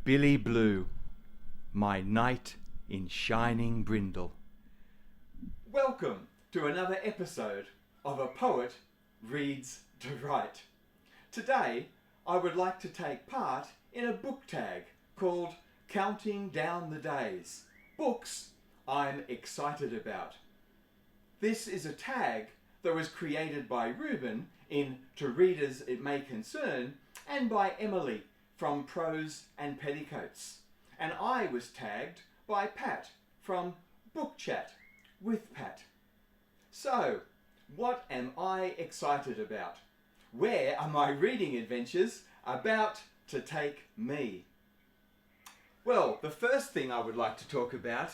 Billy Blue, my knight in shining brindle. Welcome to another episode of A Poet Reads to Write. Today I would like to take part in a book tag called Counting Down the Days, Books I'm Excited About. This is a tag that was created by Ruben in To Readers It May Concern and by Emily from Prose and Petticoats. And I was tagged by Pat from Book Chat with Pat. So, what am I excited about? Where are my reading adventures about to take me? Well, the first thing I would like to talk about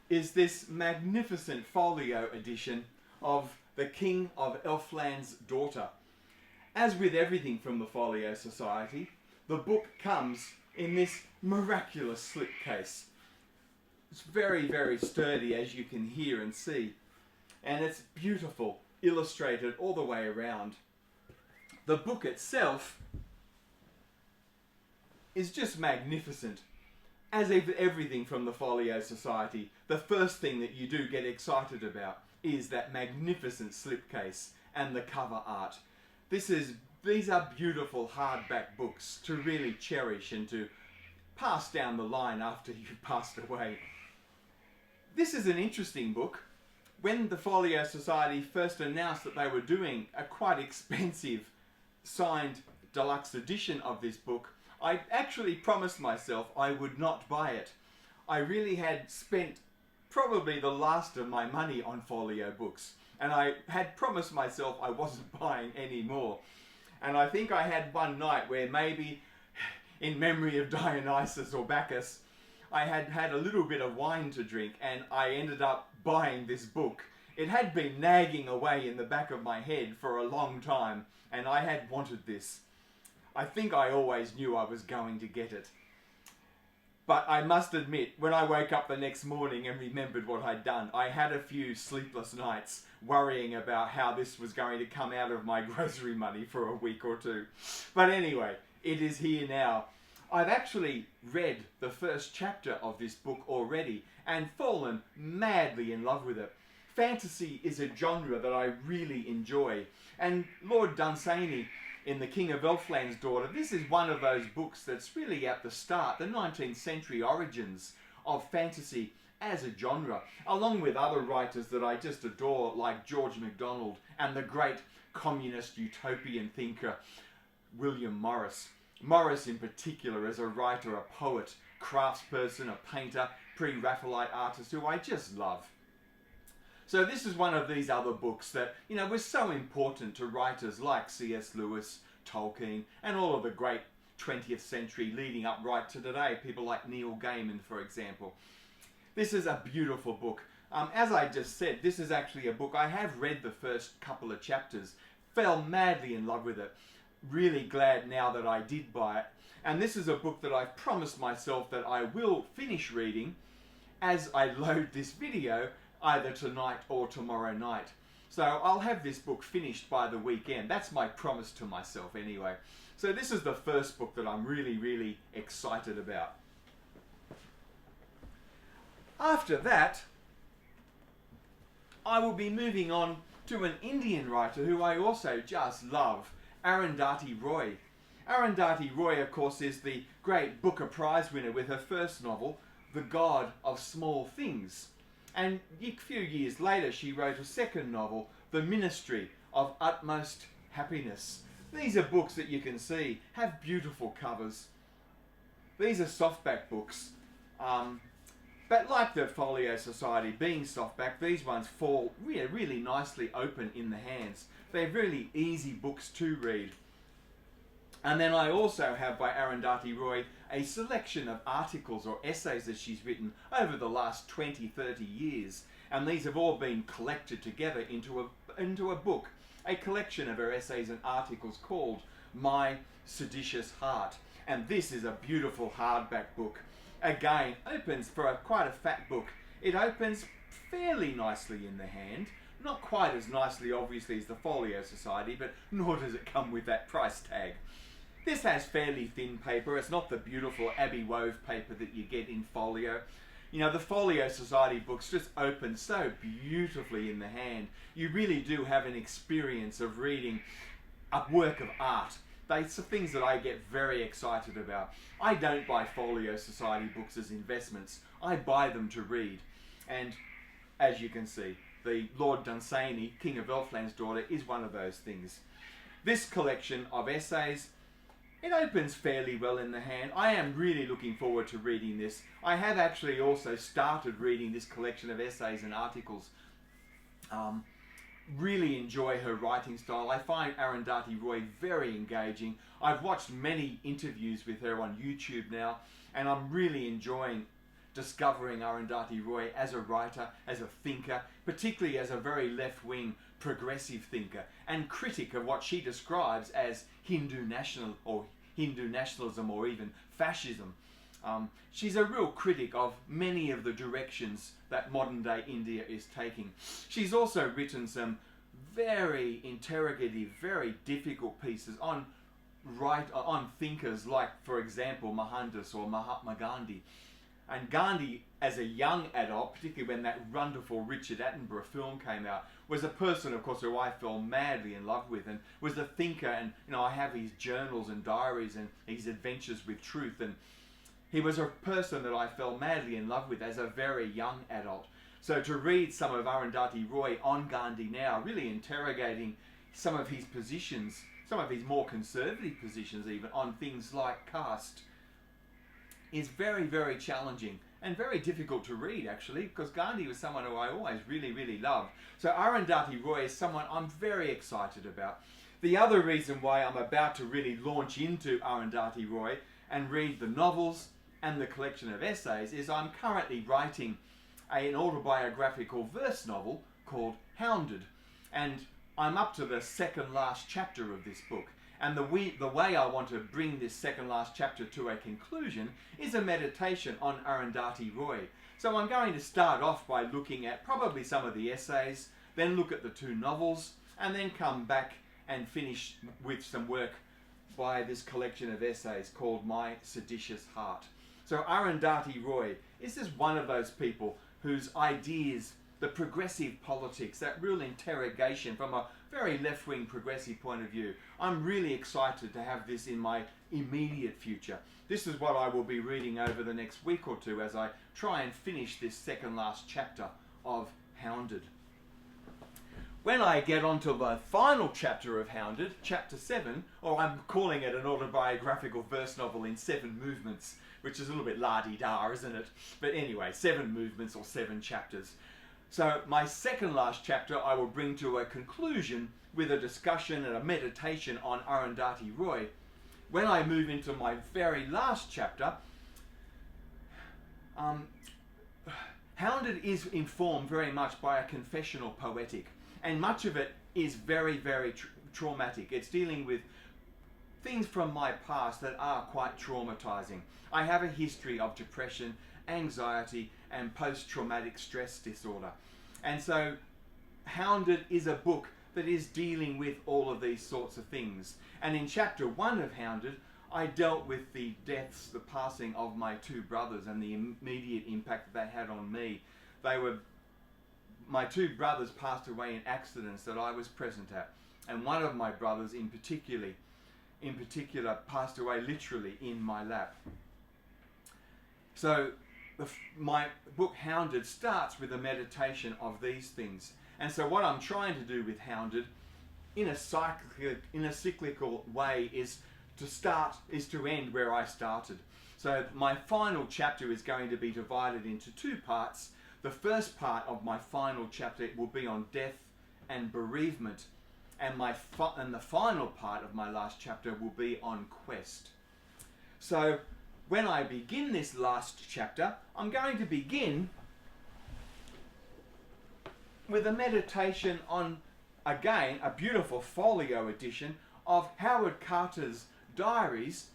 is this magnificent folio edition of The King of Elfland's Daughter. As with everything from the Folio Society, the book comes in this miraculous slipcase. It's very, very sturdy, as you can hear and see, and it's beautiful, illustrated all the way around. The book itself is just magnificent. As everything from the Folio Society, the first thing that you do get excited about is that magnificent slipcase and the cover art. These are beautiful hardback books to really cherish and to pass down the line after you've passed away. This is an interesting book. When the Folio Society first announced that they were doing a quite expensive signed deluxe edition of this book, I actually promised myself I would not buy it. I really had spent probably the last of my money on folio books, and I had promised myself I wasn't buying any more. And I think I had one night where maybe, in memory of Dionysus or Bacchus, I had had a little bit of wine to drink and I ended up buying this book. It had been nagging away in the back of my head for a long time and I had wanted this. I think I always knew I was going to get it. But I must admit, when I woke up the next morning and remembered what I'd done, I had a few sleepless nights worrying about how this was going to come out of my grocery money for a week or two. But anyway, it is here now. I've actually read the first chapter of this book already and fallen madly in love with it. Fantasy is a genre that I really enjoy. And Lord Dunsany, in The King of Elfland's Daughter, this is one of those books that's really at the start, the 19th century origins of fantasy as a genre, along with other writers that I just adore, like George MacDonald and the great communist utopian thinker William Morris. Morris in particular as a writer, a poet, craftsperson, a painter, pre-Raphaelite artist who I just love. So this is one of these other books that, was so important to writers like C.S. Lewis, Tolkien, and all of the great 20th century leading up right to today, people like Neil Gaiman, for example. This is a beautiful book. As I just said, this is actually a book I have read the first couple of chapters, fell madly in love with it. Really glad now that I did buy it. And this is a book that I've promised myself that I will finish reading as I load this video, either tonight or tomorrow night. So I'll have this book finished by the weekend. That's my promise to myself anyway. So this is the first book that I'm really, really excited about. After that, I will be moving on to an Indian writer who I also just love, Arundhati Roy. Arundhati Roy, of course, is the great Booker Prize winner with her first novel, The God of Small Things. And a few years later, she wrote a second novel, The Ministry of Utmost Happiness. These are books that you can see have beautiful covers. These are softback books. But like the Folio Society being softback, these ones fall really nicely open in the hands. They're really easy books to read. And then I also have by Arundhati Roy a selection of articles or essays that she's written over the last 20-30 years. And these have all been collected together into a book, a collection of her essays and articles called My Seditious Heart. And this is a beautiful hardback book. Again, opens for quite a fat book. It opens fairly nicely in the hand. Not quite as nicely, obviously, as the Folio Society, but nor does it come with that price tag. This has fairly thin paper. It's not the beautiful Abbey wove paper that you get in Folio. You know, the Folio Society books just open so beautifully in the hand. You really do have an experience of reading a work of art. They're things that I get very excited about. I don't buy Folio Society books as investments. I buy them to read. And as you can see, the Lord Dunsany, King of Elfland's Daughter, is one of those things. This collection of essays, it opens fairly well in the hand. I am really looking forward to reading this. I have actually also started reading this collection of essays and articles. Really enjoy her writing style. I find Arundhati Roy very engaging. I've watched many interviews with her on YouTube now, and I'm really enjoying discovering Arundhati Roy as a writer, as a thinker, particularly as a very left-wing progressive thinker and critic of what she describes as Hindu nationalism or even fascism. She's a real critic of many of the directions that modern day India is taking. She's also written some very interrogative, very difficult pieces on thinkers like, for example, Mohandas or Mahatma Gandhi. And Gandhi, as a young adult, particularly when that wonderful Richard Attenborough film came out, was a person, of course, who I fell madly in love with, and was a thinker. And I have his journals and diaries and his adventures with truth, and he was a person that I fell madly in love with as a very young adult. So to read some of Arundhati Roy on Gandhi now, really interrogating some of his positions, some of his more conservative positions even, on things like caste, is very, very challenging and very difficult to read, actually, because Gandhi was someone who I always really, really loved. So Arundhati Roy is someone I'm very excited about. The other reason why I'm about to really launch into Arundhati Roy and read the novels and the collection of essays is I'm currently writing an autobiographical verse novel called Hounded, and I'm up to the second last chapter of this book. And the way I want to bring this second last chapter to a conclusion is a meditation on Arundhati Roy. So I'm going to start off by looking at probably some of the essays, then look at the two novels, and then come back and finish with some work by this collection of essays called My Seditious Heart. So Arundhati Roy is just one of those people whose ideas, the progressive politics, that real interrogation from a very left-wing progressive point of view. I'm really excited to have this in my immediate future. This is what I will be reading over the next week or two as I try and finish this second last chapter of Hounded. When I get onto the final chapter of Hounded, chapter 7, or I'm calling it an autobiographical verse novel in 7 movements, which is a little bit la-di-da, isn't it? But anyway, 7 movements or 7 chapters. So my second last chapter I will bring to a conclusion with a discussion and a meditation on Arundhati Roy. When I move into my very last chapter, Hounded is informed very much by a confessional poetic, and much of it is very, very traumatic. It's dealing with things from my past that are quite traumatizing. I have a history of depression, anxiety, and post-traumatic stress disorder. And so Hounded is a book that is dealing with all of these sorts of things. And in chapter 1 of Hounded, I dealt with the deaths, the passing of my 2 brothers and the immediate impact that had on me. My 2 brothers passed away in accidents that I was present at. And one of my brothers in particular passed away literally in my lap. So my book Hounded starts with a meditation of these things. And so what I'm trying to do with Hounded in a cyclical way is to end where I started. So my final chapter is going to be divided into 2 parts. The first part of my final chapter will be on death and bereavement, and the final part of my last chapter will be on quest. So when I begin this last chapter, I'm going to begin with a meditation on, again, a beautiful folio edition of Howard Carter's diaries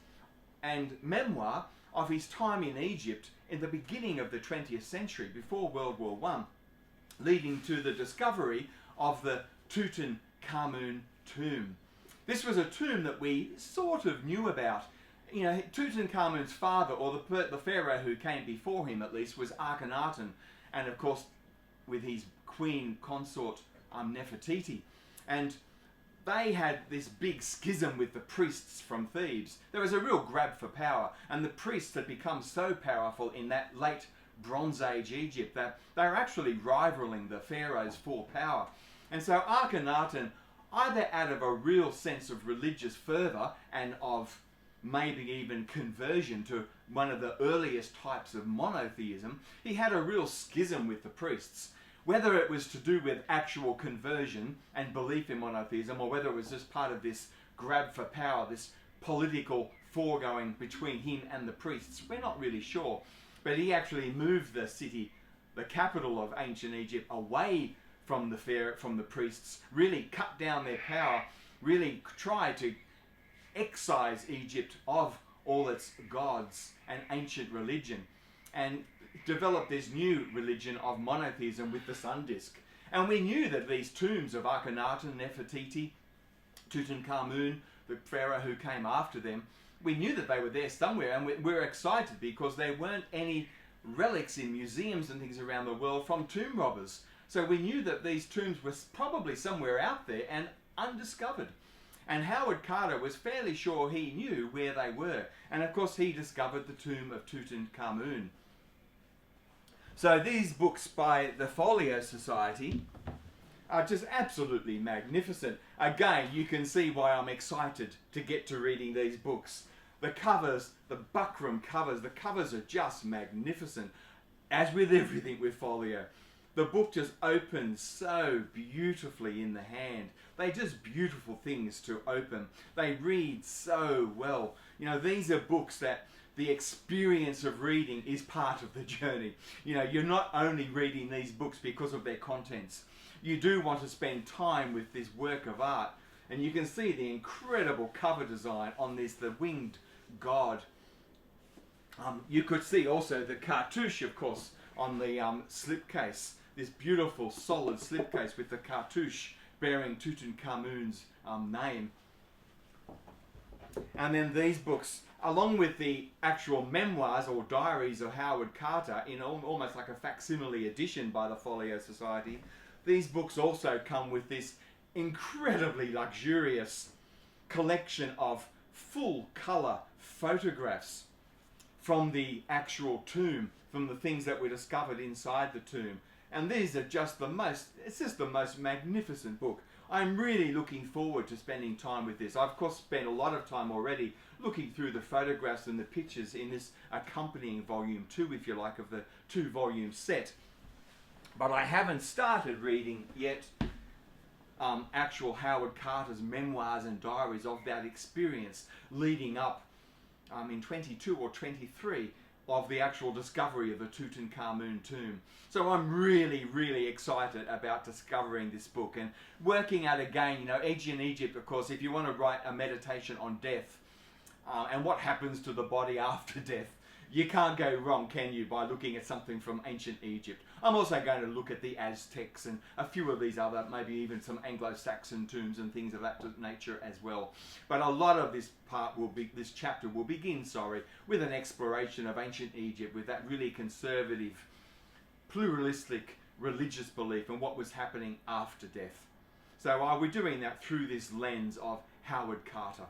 and memoir of his time in Egypt in the beginning of the 20th century, before World War I, leading to the discovery of the Tutunkhamun tomb. This was a tomb that we sort of knew about. You know, Tutunkhamun's father, or the pharaoh who came before him at least, was Akhenaten, and of course with his queen consort Nefertiti. And they had this big schism with the priests from Thebes. There was a real grab for power, and the priests had become so powerful in that late Bronze Age Egypt that they were actually rivaling the pharaohs for power. And so Akhenaten, either out of a real sense of religious fervour and of maybe even conversion to one of the earliest types of monotheism, he had a real schism with the priests. Whether it was to do with actual conversion and belief in monotheism, or whether it was just part of this grab for power, this political foregoing between him and the priests, we're not really sure. But he actually moved the city, the capital of ancient Egypt, away from the priests, really cut down their power, really tried to excise Egypt of all its gods and ancient religion, and developed this new religion of monotheism with the sun disk. And we knew that these tombs of Akhenaten, Nefertiti, Tutunkhamun, the pharaoh who came after them, we knew that they were there somewhere, and we were excited because there weren't any relics in museums and things around the world from tomb robbers. So we knew that these tombs were probably somewhere out there and undiscovered. And Howard Carter was fairly sure he knew where they were. And of course he discovered the tomb of Tutunkhamun. So these books by the Folio Society are just absolutely magnificent. Again, you can see why I'm excited to get to reading these books. The covers, the buckram covers, the covers are just magnificent. As with everything with Folio, the book just opens so beautifully in the hand. They're just beautiful things to open. They read so well. You know, these are books that the experience of reading is part of the journey. You know, you're not only reading these books because of their contents. You do want to spend time with this work of art. And you can see the incredible cover design on this, the winged god. You could see also the cartouche, of course, on the slipcase. This beautiful solid slipcase with the cartouche bearing Tutunkhamun's name. And then these books, along with the actual memoirs or diaries of Howard Carter in almost like a facsimile edition by the Folio Society, these books also come with this incredibly luxurious collection of full colour photographs from the actual tomb, from the things that were discovered inside the tomb. And these are just it's just the most magnificent book. I'm really looking forward to spending time with this. I've of course spent a lot of time already looking through the photographs and the pictures in this accompanying volume 2, if you like, of the 2-volume set. But I haven't started reading yet actual Howard Carter's memoirs and diaries of that experience leading up in 22 or 23 of the actual discovery of the Tutunkhamun tomb. So I'm really, really excited about discovering this book and working out again, you know, ancient Egypt, of course, if you want to write a meditation on death and what happens to the body after death, you can't go wrong, can you, by looking at something from ancient Egypt. I'm also going to look at the Aztecs and a few of these other, maybe even some Anglo-Saxon tombs and things of that nature as well. But a lot of this this chapter will begin, with an exploration of ancient Egypt, with that really conservative, pluralistic religious belief and what was happening after death. So we're doing that through this lens of Howard Carter.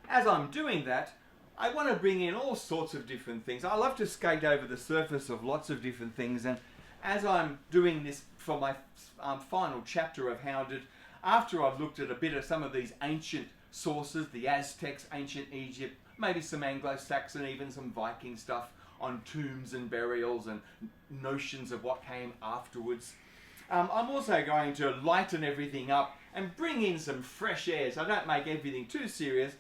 As I'm doing that, I want to bring in all sorts of different things. I love to skate over the surface of lots of different things, and as I'm doing this for my final chapter of Hounded, after I've looked at a bit of some of these ancient sources, the Aztecs, ancient Egypt, maybe some Anglo-Saxon, even some Viking stuff on tombs and burials and notions of what came afterwards, I'm also going to lighten everything up and bring in some fresh air, so I don't make everything too serious.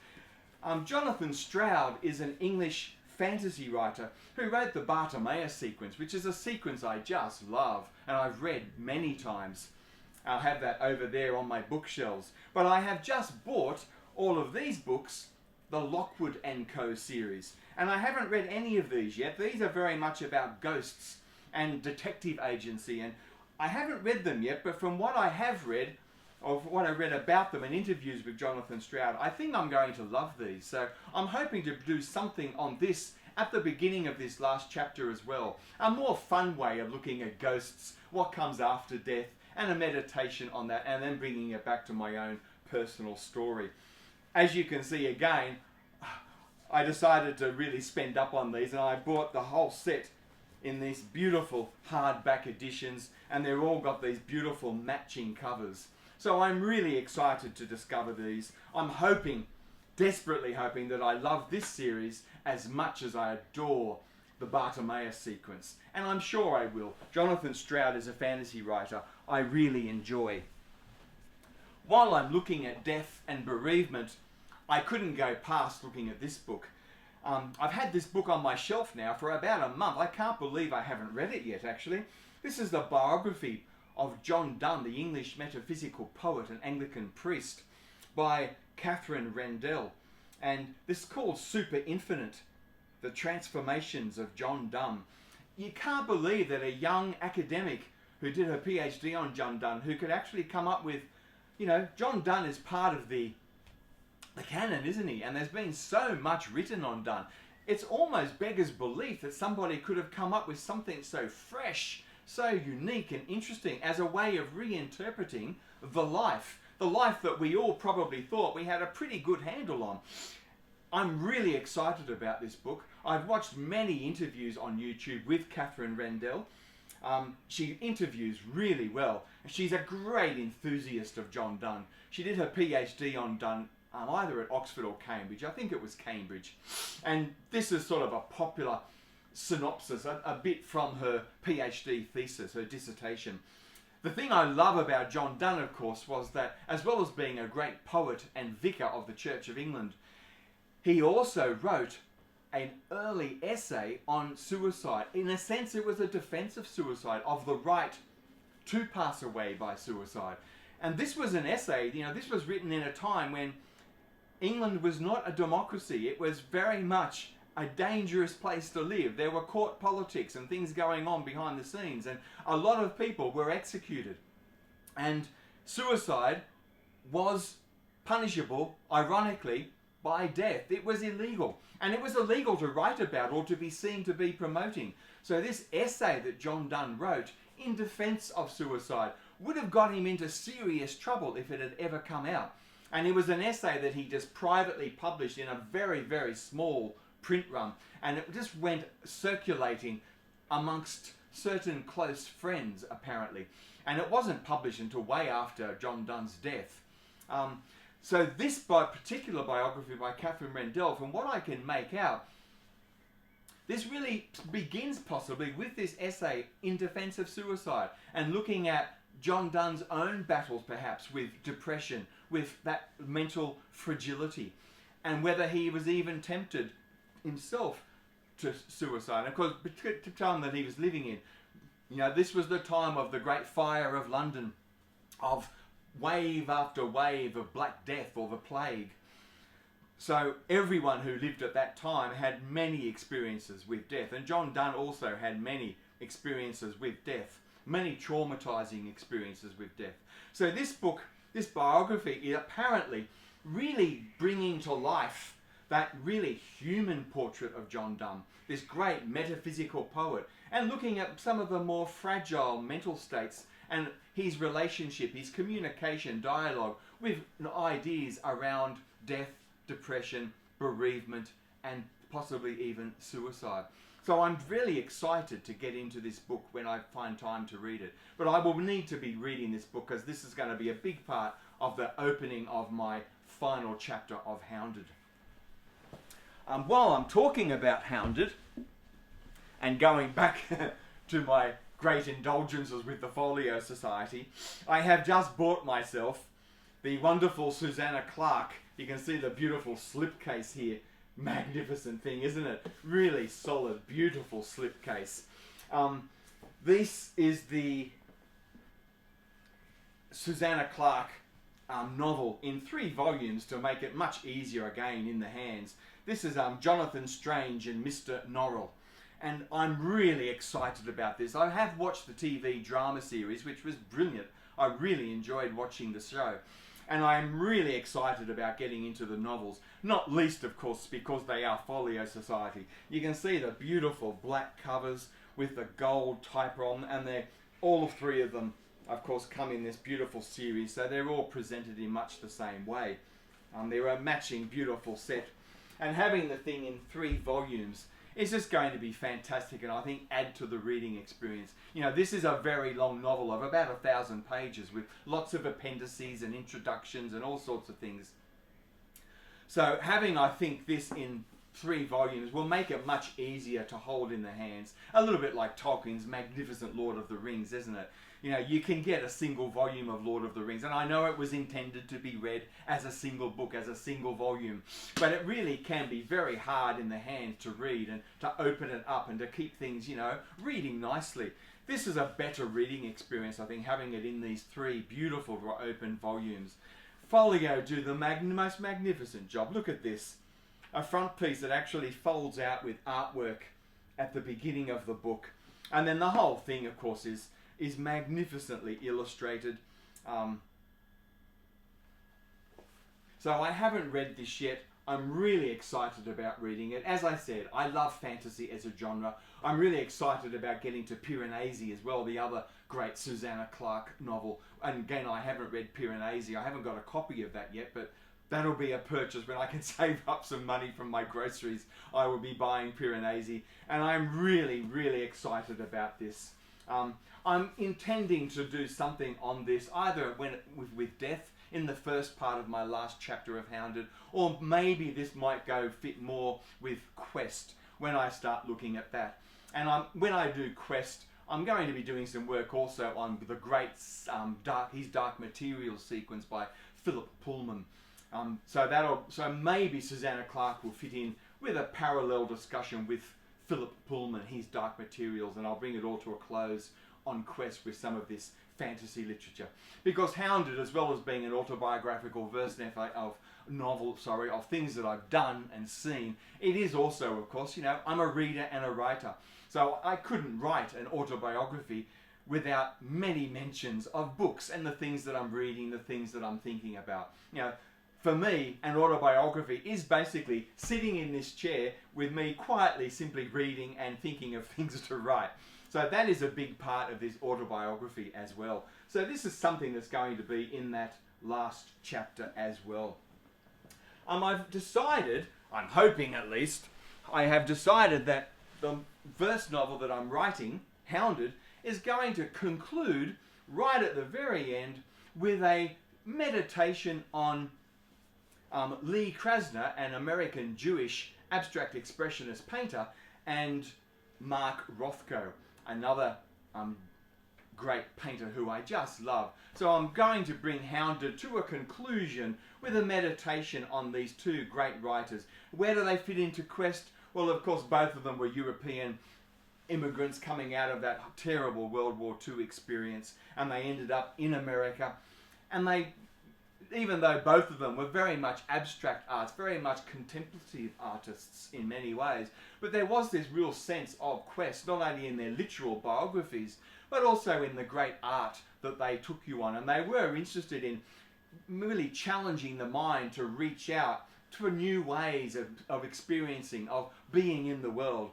Jonathan Stroud is an English fantasy writer who wrote the Bartimaeus sequence, which is a sequence I just love and I've read many times. I'll have that over there on my bookshelves. But I have just bought all of these books, the Lockwood & Co. series, and I haven't read any of these yet. These are very much about ghosts and detective agency, and I haven't read them yet, but from what I have read, of what I read about them and interviews with Jonathan Stroud, I think I'm going to love these. So I'm hoping to do something on this at the beginning of this last chapter as well. A more fun way of looking at ghosts, what comes after death, and a meditation on that, and then bringing it back to my own personal story. As you can see again, I decided to really spend up on these, and I bought the whole set in these beautiful hardback editions, and they've all got these beautiful matching covers. So I'm really excited to discover these. I'm hoping, desperately hoping, that I love this series as much as I adore the Bartimaeus sequence. And I'm sure I will. Jonathan Stroud is a fantasy writer I really enjoy. While I'm looking at death and bereavement, I couldn't go past looking at this book. I've had this book on my shelf now for about a month. I can't believe I haven't read it yet, actually. This is the biography of John Donne, the English metaphysical poet and Anglican priest, by Catherine Rendell. And this is called Super Infinite, The Transformations of John Donne. You can't believe that a young academic who did her PhD on John Donne, who could actually come up with, you know, John Donne is part of the canon, isn't he? And there's been so much written on Donne. It's almost beggars belief that somebody could have come up with something so fresh, so unique and interesting as a way of reinterpreting the life that we all probably thought we had a pretty good handle on. I'm really excited about this book. I've watched many interviews on YouTube with Catherine Rendell. She interviews really well. She's a great enthusiast of John Donne. She did her PhD on Donne either at Oxford or Cambridge. I think it was Cambridge. And this is sort of a popular synopsis, a bit from her PhD thesis, her dissertation. The thing I love about John Donne, of course, was that as well as being a great poet and vicar of the Church of England, he also wrote an early essay on suicide. In a sense, it was a defense of suicide, of the right to pass away by suicide. And this was an essay, you know, this was written in a time when England was not a democracy. It was very much a dangerous place to live. There were court politics and things going on behind the scenes, and a lot of people were executed. And suicide was punishable, ironically, by death. It was illegal. And it was illegal to write about or to be seen to be promoting. So this essay that John Donne wrote in defense of suicide would have got him into serious trouble if it had ever come out. And it was an essay that he just privately published in a very, very small print run. And it just went circulating amongst certain close friends, apparently. And it wasn't published until way after John Donne's death. So this particular biography by Catherine Rendell, from what I can make out, this really begins possibly with this essay in defense of suicide and looking at John Donne's own battles perhaps with depression, with that mental fragility, and whether he was even tempted himself to suicide. And of course, the time that he was living in, you know, this was the time of the Great Fire of London, of wave after wave of Black Death or the plague. So everyone who lived at that time had many experiences with death, and John Donne also had many experiences with death, many traumatizing experiences with death. So this book, this biography, is apparently really bringing to life that really human portrait of John Donne, this great metaphysical poet, and looking at some of the more fragile mental states and his relationship, his communication, dialogue with ideas around death, depression, bereavement, and possibly even suicide. So I'm really excited to get into this book when I find time to read it. But I will need to be reading this book because this is going to be a big part of the opening of my final chapter of Hounded. While I'm talking about Hounded, and going back to my great indulgences with the Folio Society, I have just bought myself the wonderful Susanna Clarke. You can see the beautiful slipcase here. Magnificent thing, isn't it? Really solid, beautiful slipcase. This is the Susanna Clarke novel in 3 volumes to make it much easier again in the hands. This is Jonathan Strange and Mr. Norrell. And I'm really excited about this. I have watched the TV drama series, which was brilliant. I really enjoyed watching the show. And I'm really excited about getting into the novels, not least, of course, because they are Folio Society. You can see the beautiful black covers with the gold type on, and all three of them, of course, come in this beautiful series, so they're all presented in much the same way. They're a matching beautiful set, and having the thing in 3 volumes is just going to be fantastic, and I think add to the reading experience. You know, this is a very long novel of about 1,000 pages with lots of appendices and introductions and all sorts of things. So having, I think, this in 3 volumes will make it much easier to hold in the hands. A little bit like Tolkien's magnificent Lord of the Rings, isn't it? You know, you can get a single volume of Lord of the Rings, and I know it was intended to be read as a single book, as a single volume, but it really can be very hard in the hands to read and to open it up and to keep things, you know, reading nicely. This is a better reading experience, I think, having it in these 3 beautiful open volumes. Folio do the most magnificent job. Look at this. A front piece that actually folds out with artwork at the beginning of the book. And then the whole thing, of course, is magnificently illustrated. So I haven't read this yet. I'm really excited about reading it. As I said, I love fantasy as a genre. I'm really excited about getting to Piranesi as well, the other great Susanna Clarke novel. And again, I haven't read Piranesi. I haven't got a copy of that yet, but that'll be a purchase when I can save up some money from my groceries. I will be buying Piranesi, and I'm really, really excited about this. I'm intending to do something on this, either with death in the first part of my last chapter of Hounded, or maybe this might fit more with Quest when I start looking at that. And when I do Quest, I'm going to be doing some work also on the great Dark Materials sequence by Philip Pullman. So maybe Susanna Clarke will fit in with a parallel discussion with Philip Pullman, his Dark Materials, and I'll bring it all to a close on Quest with some of this fantasy literature. Because Hounded, as well as being an autobiographical version of things that I've done and seen, it is also, of course, you know, I'm a reader and a writer. So I couldn't write an autobiography without many mentions of books and the things that I'm reading, the things that I'm thinking about. You know, for me, an autobiography is basically sitting in this chair with me quietly simply reading and thinking of things to write. So that is a big part of this autobiography as well. So this is something that's going to be in that last chapter as well. I've decided, I'm hoping at least, I have decided that the first novel that I'm writing, Hounded, is going to conclude right at the very end with a meditation on Lee Krasner, an American Jewish abstract expressionist painter, and Mark Rothko, another great painter who I just love. So I'm going to bring Hounded to a conclusion with a meditation on these 2 great writers. Where do they fit into Quest? Well, of course, both of them were European immigrants coming out of that terrible World War II experience, and they ended up in America. And even though both of them were very much abstract arts, very much contemplative artists in many ways, but there was this real sense of Quest, not only in their literal biographies, but also in the great art that they took you on. And they were interested in really challenging the mind to reach out to new ways of experiencing, of being in the world.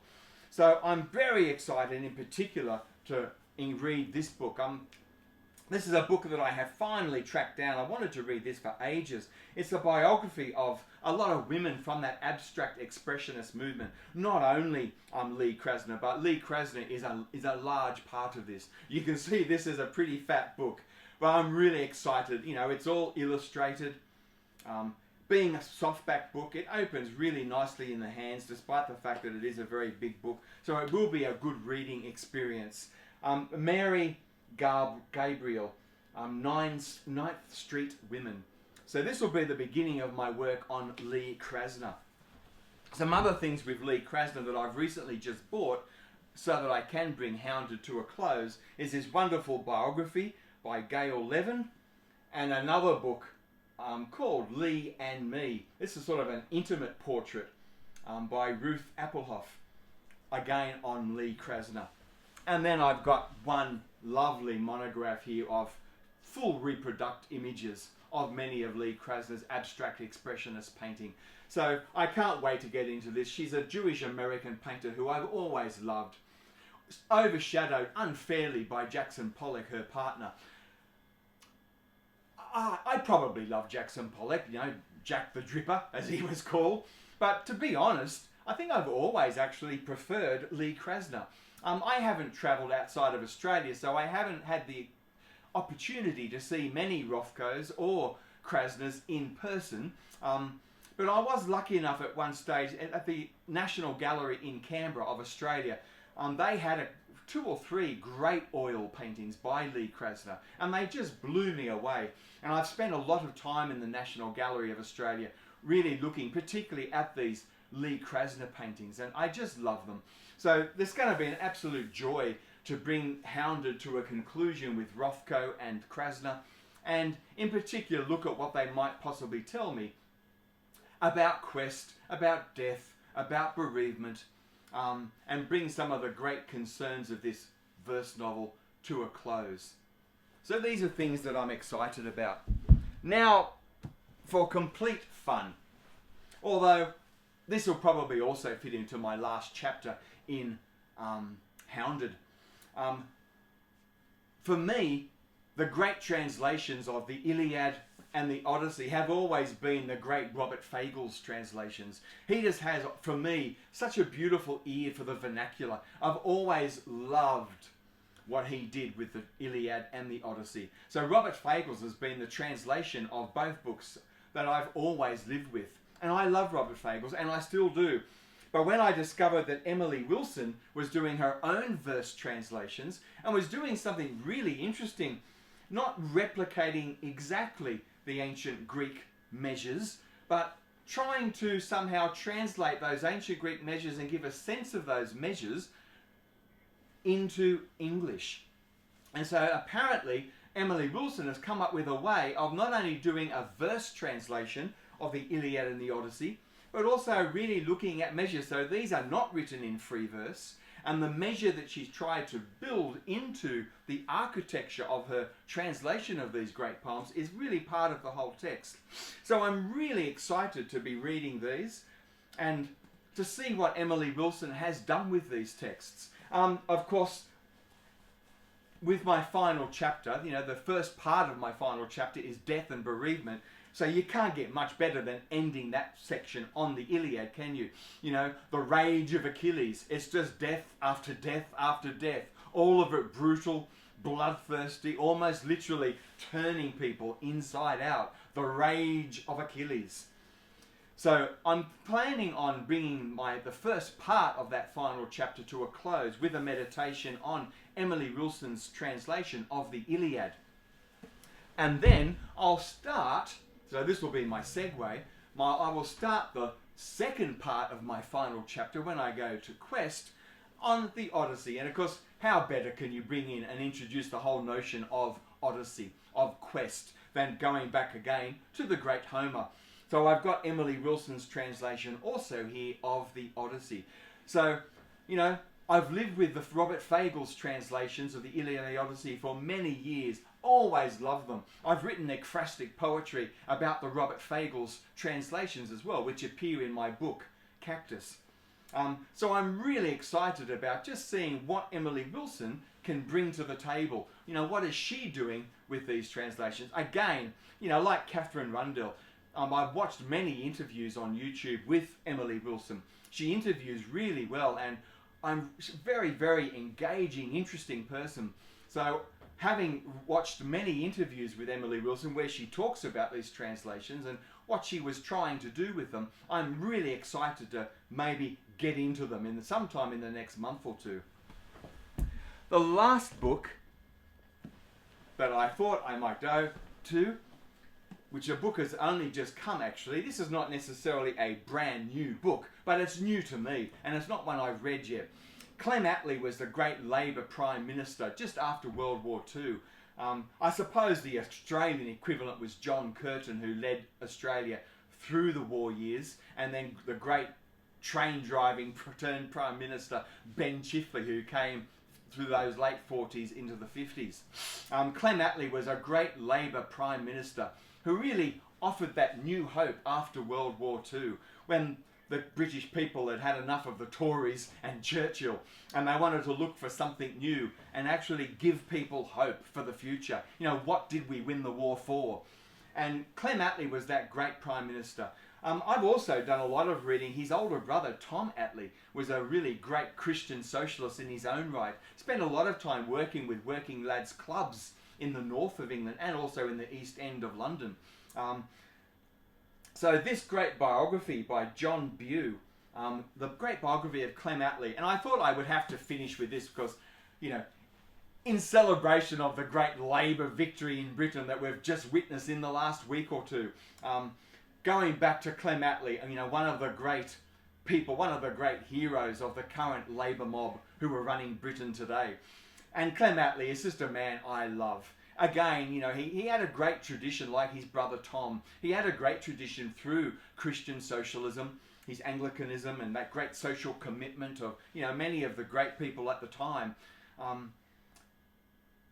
So I'm very excited in particular to read this book. This is a book that I have finally tracked down. I wanted to read this for ages. It's a biography of a lot of women from that abstract expressionist movement. Not only Lee Krasner, but Lee Krasner is a large part of this. You can see this is a pretty fat book, but I'm really excited. You know, it's all illustrated. Being a softback book, it opens really nicely in the hands, despite the fact that it is a very big book. So it will be a good reading experience. Mary Gabriel, 9th Street Women. So this will be the beginning of my work on Lee Krasner. Some other things with Lee Krasner that I've recently just bought so that I can bring Hounded to a close is this wonderful biography by Gail Levin, and another book called Lee and Me. This is sort of an intimate portrait by Ruth Appelhoff, again on Lee Krasner. And then I've got one lovely monograph here of full reproduct images of many of Lee Krasner's abstract expressionist painting. So I can't wait to get into this. She's a Jewish-American painter who I've always loved, overshadowed unfairly by Jackson Pollock, her partner. I probably love Jackson Pollock, you know, Jack the Dripper, as he was called. But to be honest, I think I've always actually preferred Lee Krasner. I haven't travelled outside of Australia, so I haven't had the opportunity to see many Rothkos or Krasners in person. But I was lucky enough at one stage at the National Gallery in Canberra of Australia. They had 2 or 3 great oil paintings by Lee Krasner, and they just blew me away. And I've spent a lot of time in the National Gallery of Australia really looking particularly at these Lee Krasner paintings, and I just love them. So there's going to be an absolute joy to bring Hounded to a conclusion with Rothko and Krasner, and in particular look at what they might possibly tell me about quest, about death, about bereavement, and bring some of the great concerns of this verse novel to a close. So these are things that I'm excited about. Now, for complete fun, although this will probably also fit into my last chapter in Hounded. For me, the great translations of the Iliad and the Odyssey have always been the great Robert Fagle's translations. He just has, for me, such a beautiful ear for the vernacular. I've always loved what he did with the Iliad and the Odyssey. So Robert Fagle's has been the translation of both books that I've always lived with. And I love Robert Fagle's, and I still do. But when I discovered that Emily Wilson was doing her own verse translations and was doing something really interesting, not replicating exactly the ancient Greek measures, but trying to somehow translate those ancient Greek measures and give a sense of those measures into English. And so apparently Emily Wilson has come up with a way of not only doing a verse translation of the Iliad and the Odyssey, but also really looking at measures. So these are not written in free verse, and the measure that she's tried to build into the architecture of her translation of these great poems is really part of the whole text. So I'm really excited to be reading these and to see what Emily Wilson has done with these texts. Of course, with my final chapter, you know, the first part of my final chapter is death and bereavement. So you can't get much better than ending that section on the Iliad, can you? You know, the rage of Achilles. It's just death after death after death. All of it brutal, bloodthirsty, almost literally turning people inside out. The rage of Achilles. So I'm planning on bringing the first part of that final chapter to a close with a meditation on Emily Wilson's translation of the Iliad. And then I'll start... So this will be my segue. I will start the second part of my final chapter when I go to Quest on the Odyssey. And of course, how better can you bring in and introduce the whole notion of Odyssey, of Quest, than going back again to the great Homer. So I've got Emily Wilson's translation also here of the Odyssey. So, you know, I've lived with the Robert Fagle's translations of the Iliad and the Odyssey for many years. Always loved them. I've written ekphrastic poetry about the Robert Fagle's translations as well, which appear in my book, Cactus. So I'm really excited about just seeing what Emily Wilson can bring to the table. You know, what is she doing with these translations? Again, you know, like Catherine Rundell, I've watched many interviews on YouTube with Emily Wilson. She interviews really well, and I'm a very, very engaging, interesting person. So having watched many interviews with Emily Wilson where she talks about these translations and what she was trying to do with them, I'm really excited to maybe get into them sometime in the next month or two. The last book that I thought I might go to, which a book has only just come actually, this is not necessarily a brand new book, but it's new to me, and it's not one I've read yet. Clem Attlee was the great Labor Prime Minister just after World War II. I suppose the Australian equivalent was John Curtin, who led Australia through the war years, and then the great train driving turned Prime Minister Ben Chifley, who came through those late 40s into the 50s. Clem Attlee was a great Labour Prime Minister who really offered that new hope after World War II, when the British people had had enough of the Tories and Churchill, and they wanted to look for something new and actually give people hope for the future. You know, what did we win the war for? And Clem Attlee was that great Prime Minister. I've also done a lot of reading. His older brother, Tom Attlee, was a really great Christian socialist in his own right. Spent a lot of time working with working lads clubs in the north of England and also in the East End of London. So this great biography by John Bew, the great biography of Clem Attlee, and I thought I would have to finish with this because, you know, in celebration of the great Labour victory in Britain that we've just witnessed in the last week or two, going back to Clem Attlee, you know, one of the great people, one of the great heroes of the current Labour mob who are running Britain today. And Clem Attlee is just a man I love. Again, you know, he had a great tradition like his brother Tom. He had a great tradition through Christian socialism, his Anglicanism, and that great social commitment of, you know, many of the great people at the time.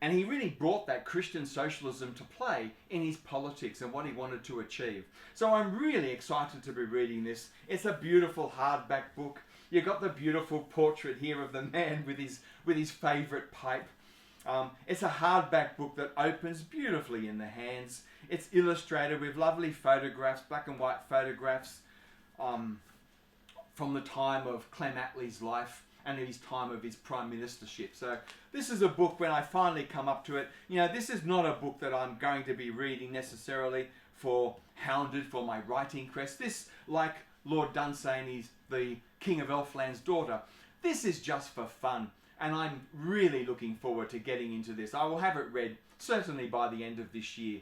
And he really brought that Christian socialism to play in his politics and what he wanted to achieve. So I'm really excited to be reading this. It's a beautiful hardback book. You've got the beautiful portrait here of the man with his favourite pipe. It's a hardback book that opens beautifully in the hands. It's illustrated with lovely photographs, black and white photographs from the time of Clem Attlee's life and his time of his prime ministership. So this is a book, when I finally come up to it, you know, this is not a book that I'm going to be reading necessarily for hounded for my writing quest. This, like Lord Dunsany's The King of Elfland's Daughter, this is just for fun. And I'm really looking forward to getting into this. I will have it read certainly by the end of this year.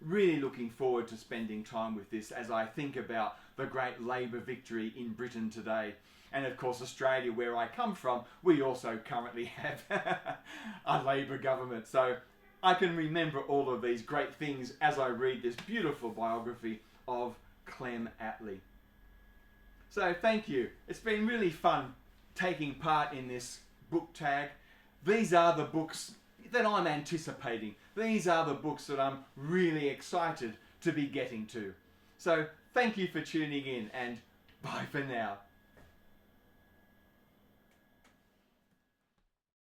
Really looking forward to spending time with this as I think about the great Labour victory in Britain today. And of course Australia, where I come from, we also currently have a Labour government. So I can remember all of these great things as I read this beautiful biography of Clem Attlee. So thank you. It's been really fun taking part in this book tag. These are the books that I'm anticipating. These are the books that I'm really excited to be getting to. So thank you for tuning in, and bye for now.